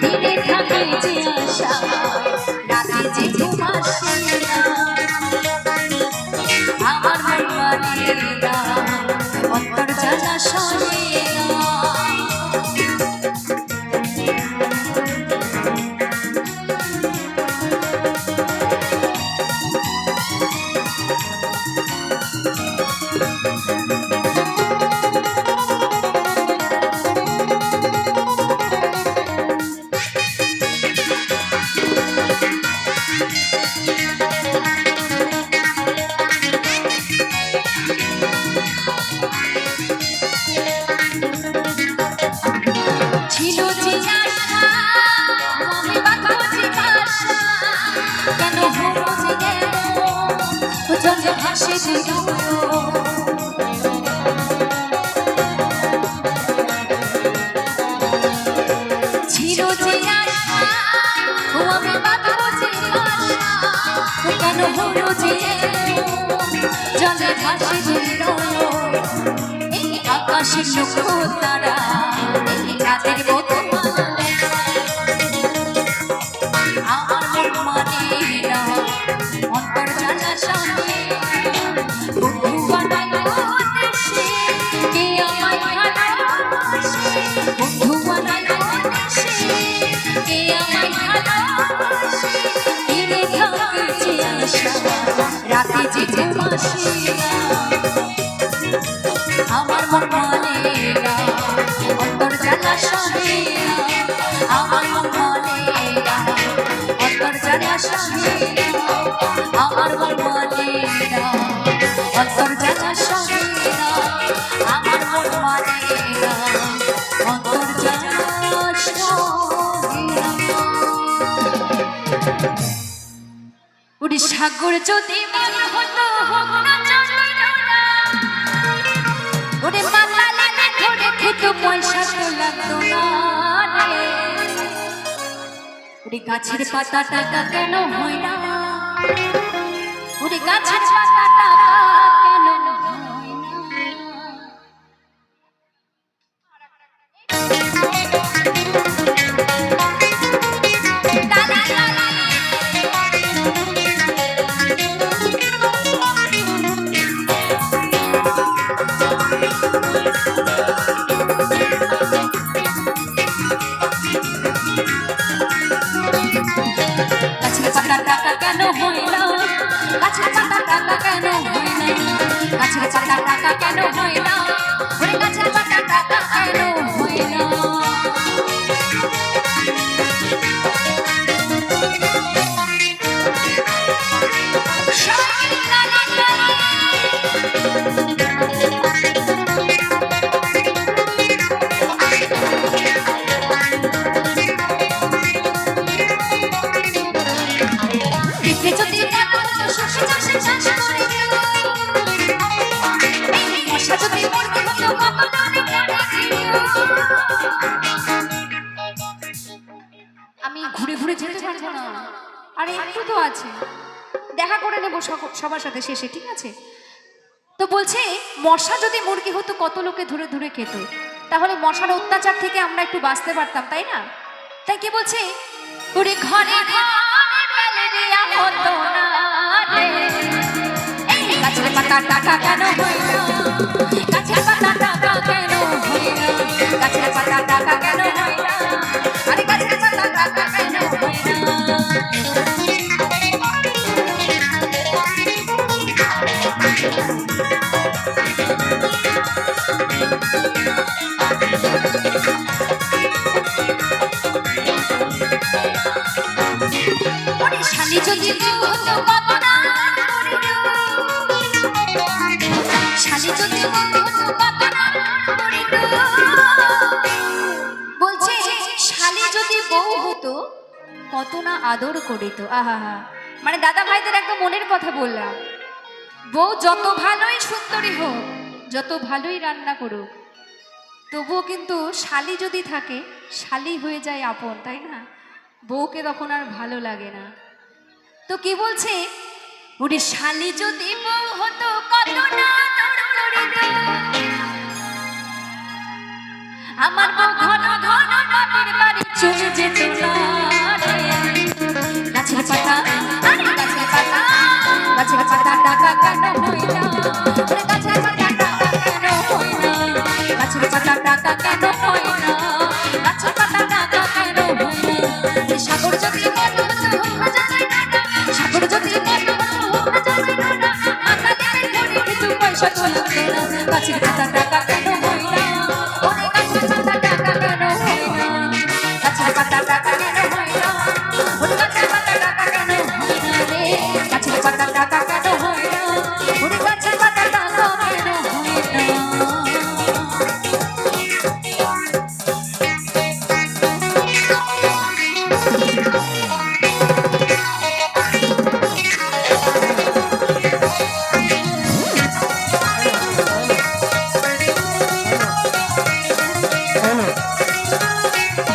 দিনে থাকে যে আশা রাতে যে ঘুম আসে না আমার মন মানে না অন্তর জ্বালা সরে না ভাসে ছিল যে আশা ও আমি বাঁধবো যে আশা কেন হলো যে জলে ভাসে দিল এই আকাশের লক্ষ্য তারা এই রাতের মতো আমার মন মানে না অন্তর জ্বালা সরে বন্ধু বানাইলো দেশে কে আমায় ভালোবাসে বন্ধু বানাইলো দেশে কে আমায় ভালোবাসে দিনে থাকে যে আশা রাতে যে ঘুম আসে না আমার মন মানে না অন্তর জ্বালা সরে আমার মন মানে না অন্তর জ্বালা সরে আমার মন মানে না অন্তর জ্বালা সরে আমার মন মানে না অন্তর জ্বালা সরে ওরে সাগর যদি মন হতো হোক না চন্দ্রনা ওরে মাতালে ধরে খেতো পয়সা তো লাগতো না রে ওরে গাছের পাতা টাকা কেন হয় না ওরে গাছের পাতা টাকা কেন হয় না গাছের পাতা টাকা কেন হয় না গাছের পাতা টাকা কেন হয় না গাছের পাতা টাকা কেন হয় না ওরে গাছের পাতা টাকা কেন হয় না আমি ঘুরে ঘুরে যেতে পারবো না আর একটু তো আছে দেখা করে নেবো সবার সাথে শেষে ঠিক আছে তো বলছে মশা যদি মুরগি হতো কত লোকে ধরে ধরে খেত তাহলে মশার অত্যাচার থেকে আমরা একটু বাঁচতে পারতাম তাই না তাই কি বলছে ওরে ঘরে গাছের পাতা টাকা কেন হয় না গাছের পাতা টাকা কেন হয় না গাছের পাতা টাকা কেন হয় না আরে গাছের পাতা টাকা কেন হয় না শালি যদি বলছে শালি যদি বউ হতো কত না আদর করিত আহা মানে দাদা ভাইদের একদম মনের কথা বললাম বউ যত ভালোই সুন্দরী হোক যত ভালোই রান্না করুক তবুও কিন্তু শালি যদি থাকে শালি হয়ে যায় আপন তাই না বউকে তখন আর ভালো লাগে না তো কি বলছে ওরে শালি যদি বউ হতো কত না আমার বউ ঘন ঘন বাপের বাড়ি চলে টাকা কেন হয় না ওরে গাছের পাতা টাকা কেন হয় না গাছের পাতা টাকা কেন হয় না গাছের পাতা টাকা কেন হয় না এই সাগর যদি কত জানাই না সাগর যদি কত জানাই না আকালে ধরে কিছু পয়সা তোলে না গাছের পাতা টাকা কেন হয় না ওরে গাছের পাতা টাকা কেন হয় না গাছের পাতা টাকা কেন হয় না ওরে গাছের পাতা টাকা কেন হয় না রে গাছের পাতা